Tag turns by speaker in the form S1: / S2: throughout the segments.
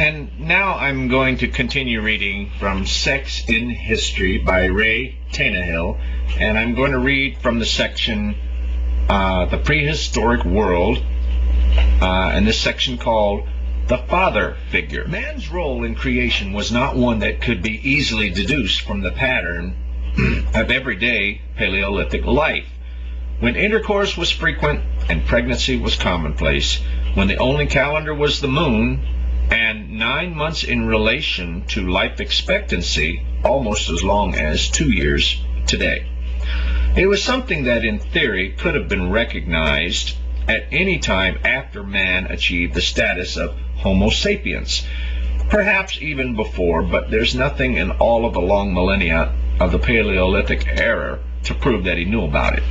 S1: And now I'm going to continue reading from Sex in History by Reay Tannahill, and I'm going to read from the section The Prehistoric World, and this section called The Father Figure. Man's role in creation was not one that could be easily deduced from the pattern of everyday Paleolithic life. When intercourse was frequent and pregnancy was commonplace, when the only calendar was the moon, and 9 months in relation to life expectancy, almost as long as 2 years today. It was something that in theory could have been recognized at any time after man achieved the status of Homo sapiens, perhaps even before, but there's nothing in all of the long millennia of the Paleolithic era to prove that he knew about it.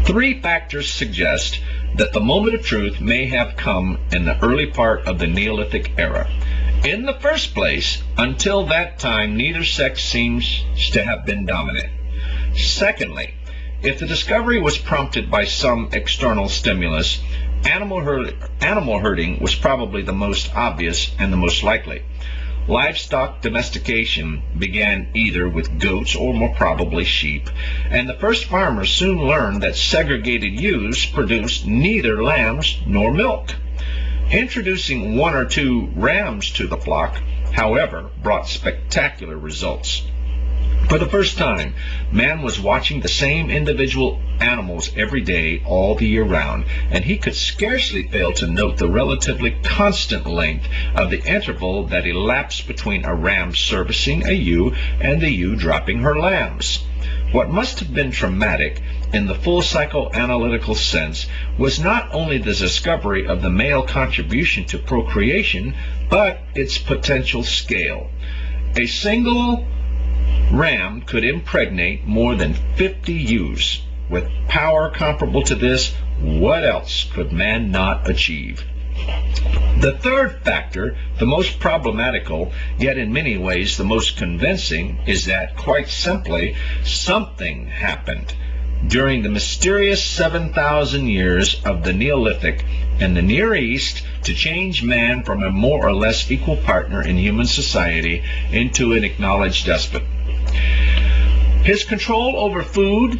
S1: 3 factors suggest that the moment of truth may have come in the early part of the Neolithic era. In the first place, until that time, neither sex seems to have been dominant. Secondly, if the discovery was prompted by some external stimulus, animal herding was probably the most obvious and the most likely. Livestock domestication began either with goats or more probably sheep, and the first farmers soon learned that segregated ewes produced neither lambs nor milk. Introducing 1 or 2 rams to the flock, however, brought spectacular results. For the first time, man was watching the same individual animals every day, all the year round, and he could scarcely fail to note the relatively constant length of the interval that elapsed between a ram servicing a ewe and the ewe dropping her lambs. What must have been traumatic, in the full psychoanalytical sense, was not only the discovery of the male contribution to procreation, but its potential scale. A single ram could impregnate more than 50 ewes. With power comparable to this, what else could man not achieve? The third factor, the most problematical, yet in many ways the most convincing, is that, quite simply, something happened during the mysterious 7,000 years of the Neolithic in the Near East to change man from a more or less equal partner in human society into an acknowledged despot. His control over food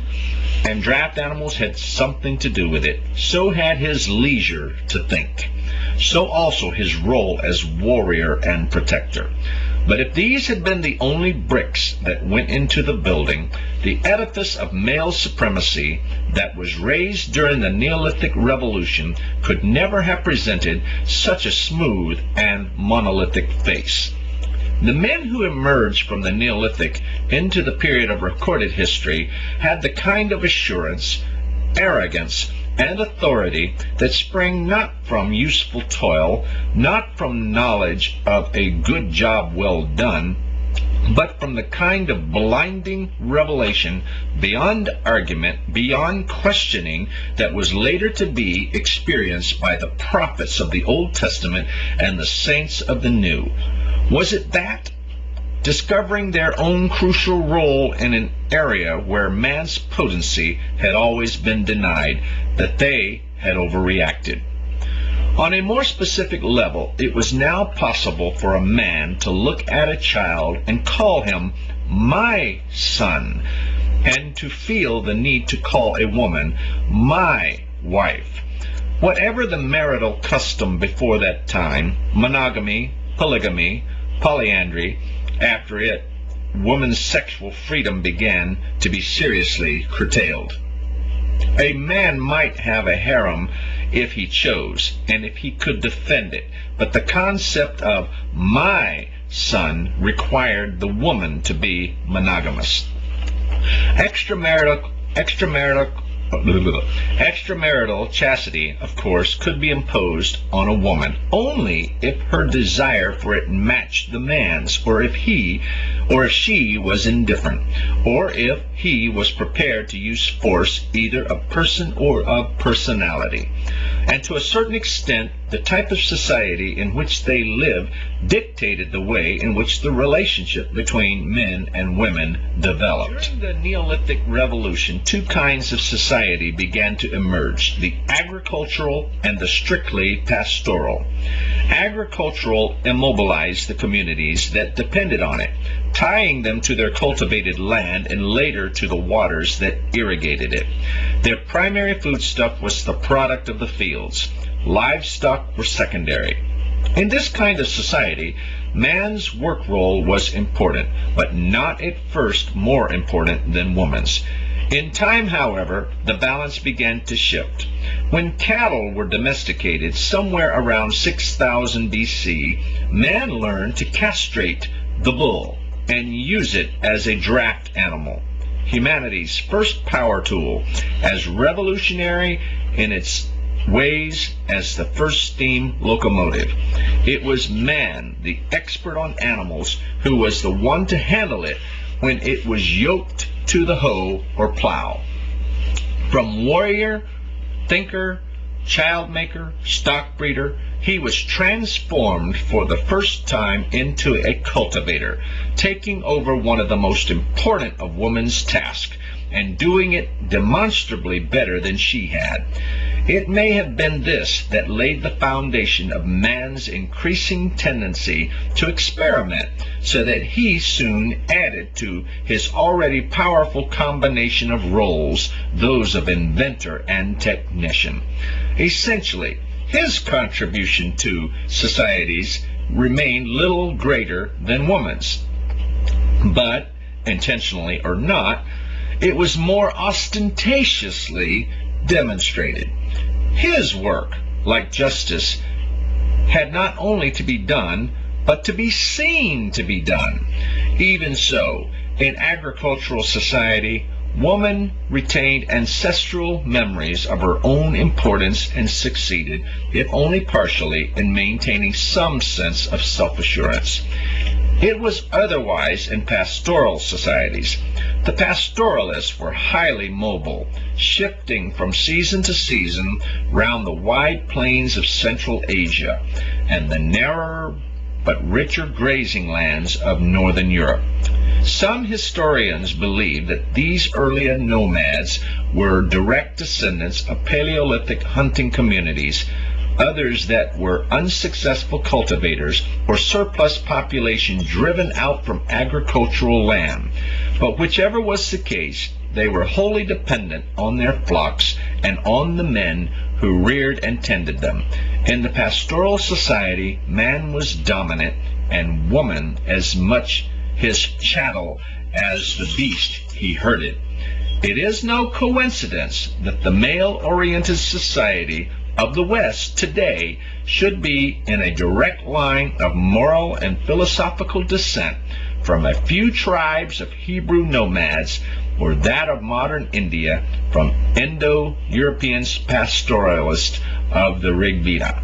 S1: and draft animals had something to do with it. So had his leisure to think. So also his role as warrior and protector. But if these had been the only bricks that went into the building, the edifice of male supremacy that was raised during the Neolithic Revolution could never have presented such a smooth and monolithic face. The men who emerged from the Neolithic into the period of recorded history had the kind of assurance, arrogance, and authority that sprang not from useful toil, not from knowledge of a good job well done, but from the kind of blinding revelation beyond argument, beyond questioning, that was later to be experienced by the prophets of the Old Testament and the saints of the New. Was it that, discovering their own crucial role in an area where man's potency had always been denied, that they had overreacted? On a more specific level, it was now possible for a man to look at a child and call him my son, and to feel the need to call a woman my wife. Whatever the marital custom before that time, monogamy, polygamy, polyandry, after it, woman's sexual freedom began to be seriously curtailed. A man might have a harem if he chose, and if he could defend it, but the concept of my son required the woman to be monogamous. Extramarital chastity, of course, could be imposed on a woman only if her desire for it matched the man's, or if she was indifferent, or if he was prepared to use force, either of person or of personality. And to a certain extent, the type of society in which they lived dictated the way in which the relationship between men and women developed. During the Neolithic Revolution, two kinds of society began to emerge: the agricultural and the strictly pastoral. Agricultural immobilized the communities that depended on it, tying them to their cultivated land and later to the waters that irrigated it. Their primary foodstuff was the product of the fields. Livestock were secondary. In this kind of society, man's work role was important, but not at first more important than woman's. In time, however, the balance began to shift. When cattle were domesticated somewhere around 6000 BC, man learned to castrate the bull and use it as a draft animal. Humanity's first power tool, as revolutionary in its ways as the first steam locomotive. It was man, the expert on animals, who was the one to handle it when it was yoked to the hoe or plow. From warrior, thinker, child maker, stock breeder, he was transformed for the first time into a cultivator, taking over one of the most important of woman's tasks and doing it demonstrably better than she had. It may have been this that laid the foundation of man's increasing tendency to experiment, so that he soon added to his already powerful combination of roles those of inventor and technician. Essentially, his contribution to societies remained little greater than woman's. But, intentionally or not, it was more ostentatiously demonstrated. His work, like justice, had not only to be done, but to be seen to be done. Even so, in agricultural society, woman retained ancestral memories of her own importance and succeeded, if only partially, in maintaining some sense of self-assurance. It was otherwise in pastoral societies. The pastoralists were highly mobile, shifting from season to season round the wide plains of Central Asia and the narrower but richer grazing lands of Northern Europe. Some historians believe that these earlier nomads were direct descendants of Paleolithic hunting communities, others that were unsuccessful cultivators or surplus population driven out from agricultural land. But whichever was the case, they were wholly dependent on their flocks and on the men who reared and tended them. In the pastoral society, man was dominant and woman as much his chattel as the beast he herded. It is no coincidence that the male-oriented society of the West today should be in a direct line of moral and philosophical descent from a few tribes of Hebrew nomads, or that of modern India from Indo-European pastoralists of the Rig Veda.